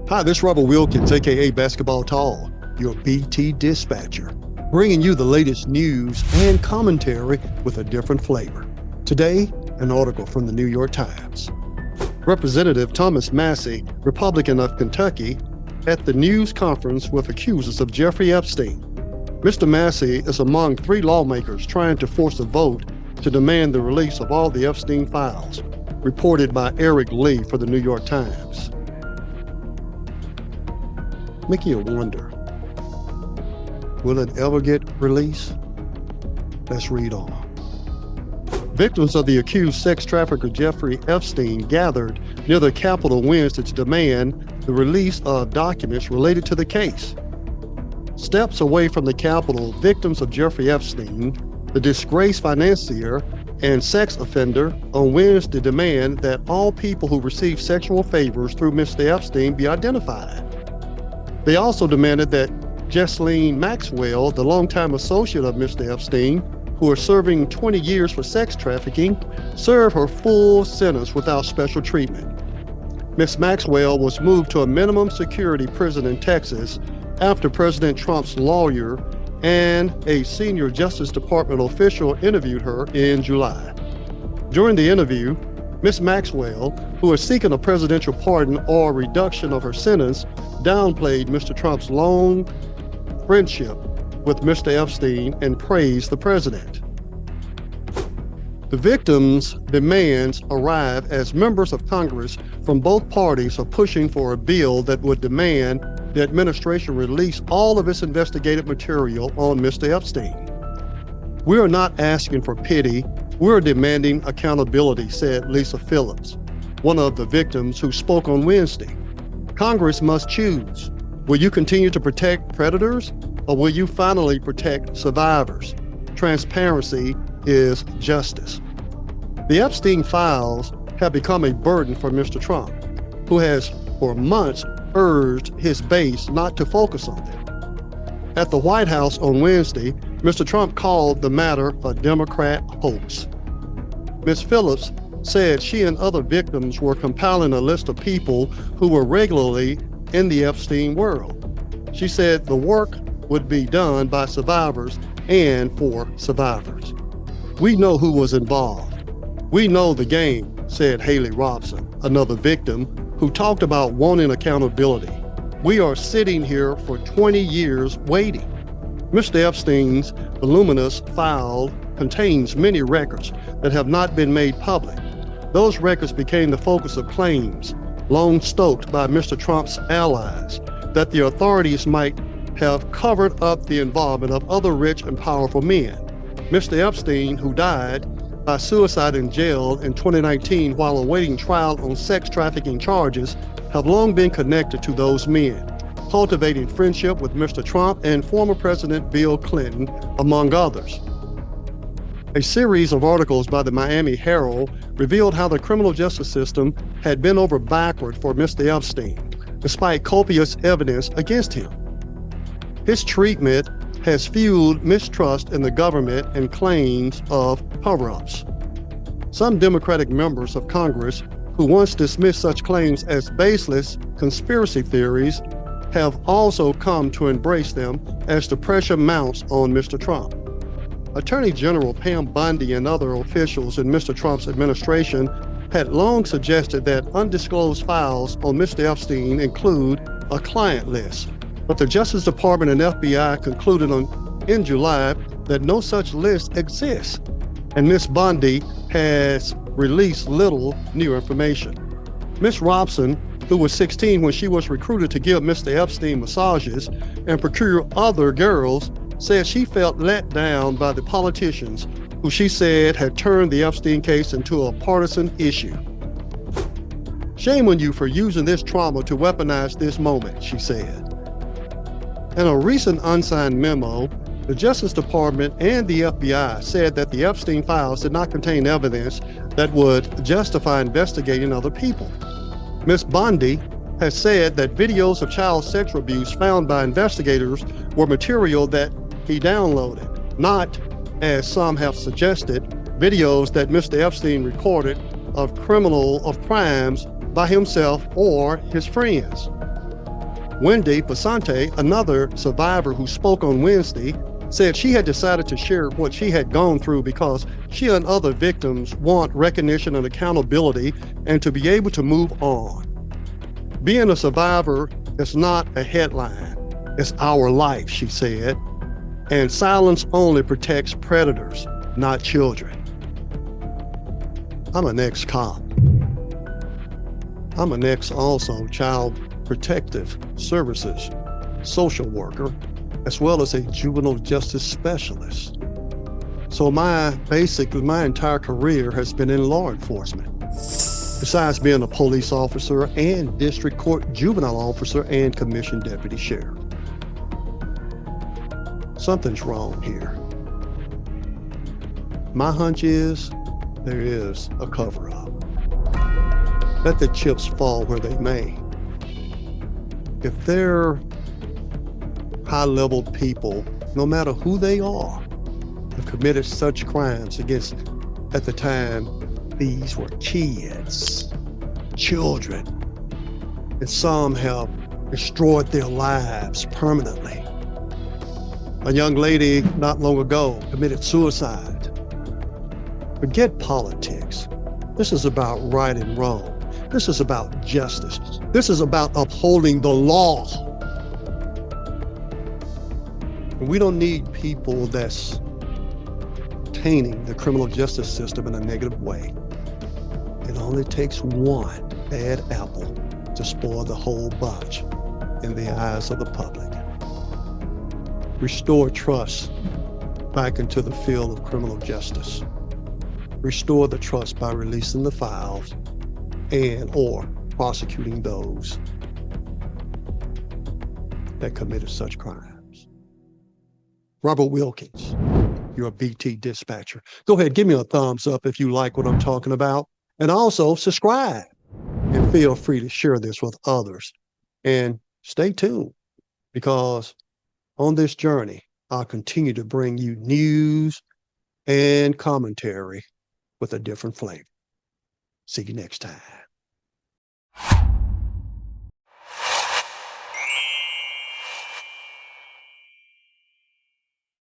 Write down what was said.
Hi, this is Robert Wilkins, aka Basketball Tall, your BT dispatcher, bringing you the latest news and commentary with a different flavor. Today, an article from the New York Times. Representative Thomas Massie, Republican of Kentucky, at the news conference with accusers of Jeffrey Epstein. Mr. Massie is among three lawmakers trying to force a vote to demand the release of all the Epstein files, reported by Eric Lee for the New York Times. Make you wonder, will it ever get released? Let's read on. Victims of the accused sex trafficker Jeffrey Epstein gathered near the Capitol Wednesday to demand the release of documents related to the case. Steps away from the Capitol, victims of Jeffrey Epstein, the disgraced financier and sex offender, on Wednesday demand that all people who received sexual favors through Mr. Epstein be identified. They also demanded that Ghislaine Maxwell, the longtime associate of Mr. Epstein, who is serving 20 years for sex trafficking, serve her full sentence without special treatment. Ms. Maxwell was moved to a minimum security prison in Texas after President Trump's lawyer and a senior Justice Department official interviewed her in July. During the interview, Ms. Maxwell, who is seeking a presidential pardon or reduction of her sentence, downplayed Mr. Trump's long friendship with Mr. Epstein and praised the president. The victims' demands arrive as members of Congress from both parties are pushing for a bill that would demand the administration release all of its investigative material on Mr. Epstein. We are not asking for pity, we're demanding accountability, said Lisa Phillips, one of the victims who spoke on Wednesday. Congress must choose. Will you continue to protect predators, or will you finally protect survivors? Transparency is justice. The Epstein files have become a burden for Mr. Trump, who has for months urged his base not to focus on them. At the White House on Wednesday, Mr. Trump called the matter a Democrat hoax. Ms. Phillips said she and other victims were compiling a list of people who were regularly in the Epstein world. She said the work would be done by survivors and for survivors. We know who was involved. We know the game, said Haley Robson, another victim, who talked about wanting accountability. We are sitting here for 20 years waiting. Mr. Epstein's voluminous file contains many records that have not been made public. Those records became the focus of claims, long stoked by Mr. Trump's allies, that the authorities might have covered up the involvement of other rich and powerful men. Mr. Epstein, who died by suicide in jail in 2019 while awaiting trial on sex trafficking charges, have long been connected to those men, cultivating friendship with Mr. Trump and former President Bill Clinton, among others. A series of articles by the Miami Herald revealed how the criminal justice system had bent over backward for Mr. Epstein, despite copious evidence against him. His treatment has fueled mistrust in the government and claims of cover-ups. Some Democratic members of Congress, who once dismissed such claims as baseless conspiracy theories, have also come to embrace them as the pressure mounts on Mr. Trump. Attorney General Pam Bondi and other officials in Mr. Trump's administration had long suggested that undisclosed files on Mr. Epstein include a client list, but the Justice Department and FBI concluded in July that no such list exists, and Ms. Bondi has released little new information. Ms. Robson, who was 16 when she was recruited to give Mr. Epstein massages and procure other girls, said she felt let down by the politicians who she said had turned the Epstein case into a partisan issue. Shame on you for using this trauma to weaponize this moment, she said. In a recent unsigned memo, the Justice Department and the FBI said that the Epstein files did not contain evidence that would justify investigating other people. Ms. Bondi has said that videos of child sexual abuse found by investigators were material that he downloaded, not, as some have suggested, videos that Mr. Epstein recorded of crimes by himself or his friends. Wendy Pasante, another survivor who spoke on Wednesday, said she had decided to share what she had gone through because she and other victims want recognition and accountability and to be able to move on. Being a survivor is not a headline, it's our life, she said. And silence only protects predators, not children. I'm an ex-cop. I'm an ex-also child protective services social worker, as well as a juvenile justice specialist. So my entire career has been in law enforcement. Besides being a police officer and district court juvenile officer and commissioned deputy sheriff. Something's wrong here. My hunch is there is a cover-up. Let the chips fall where they may. If they're high-level people, no matter who they are, have committed such crimes against, at the time, these were kids, children, and some have destroyed their lives permanently. A young lady not long ago committed suicide. Forget politics. This is about right and wrong. This is about justice. This is about upholding the law. We don't need people that's tainting the criminal justice system in a negative way. It only takes one bad apple to spoil the whole bunch in the eyes of the public. Restore trust back into the field of criminal justice. Restore the trust by releasing the files and or prosecuting those that committed such crimes. Robert Wilkins, you're a BT dispatcher. Go ahead, give me a thumbs up if you like what I'm talking about. And also subscribe and feel free to share this with others. And stay tuned because on this journey, I'll continue to bring you news and commentary with a different flavor. See you next time.